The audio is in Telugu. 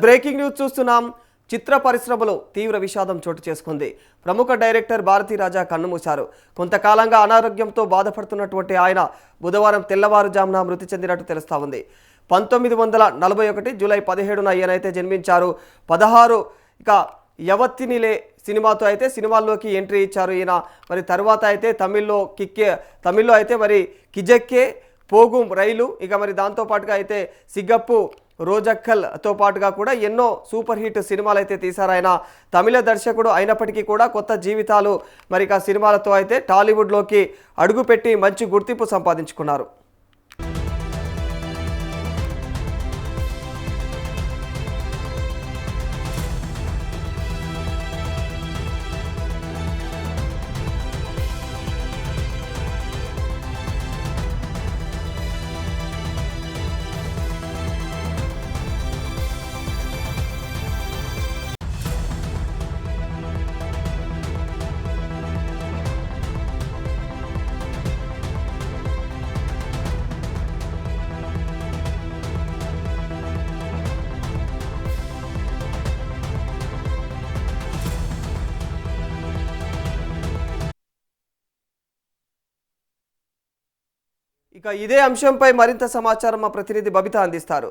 బ్రేకింగ్ న్యూస్ చూస్తున్నాం. చిత్ర పరిశ్రమలో తీవ్ర విషాదం చోటు చేసుకుంది. ప్రముఖ డైరెక్టర్ భారతీ రాజా కన్నుమూశారు. కొంతకాలంగా అనారోగ్యంతో బాధపడుతున్నటువంటి ఆయన బుధవారం తెల్లవారుజామున మృతి చెందినట్టు తెలుస్తా ఉంది. 1941 జూలై 17న ఈయనైతే జన్మించారు. 16 ఇక యవత్తినిలే సినిమాతో అయితే సినిమాల్లోకి ఎంట్రీ ఇచ్చారు ఈయన. మరి తర్వాత అయితే తమిళ్లో అయితే మరి కిజక్కే పోగుం రైలు, ఇక మరి దాంతోపాటుగా అయితే సిగ్గప్పు రోజక్కల్తో పాటుగా కూడా ఎన్నో సూపర్ హిట్ సినిమాలు అయితే తీశారు ఆయన. తమిళ దర్శకుడు అయినప్పటికీ కూడా కొత్త జీవితాలు మరి సినిమాలతో అయితే టాలీవుడ్లోకి అడుగుపెట్టి మంచి గుర్తింపు సంపాదించుకున్నారు. ఇక ఇదే అంశంపై మరింత సమాచారం మా ప్రతినిధి బబిత అందిస్తారు.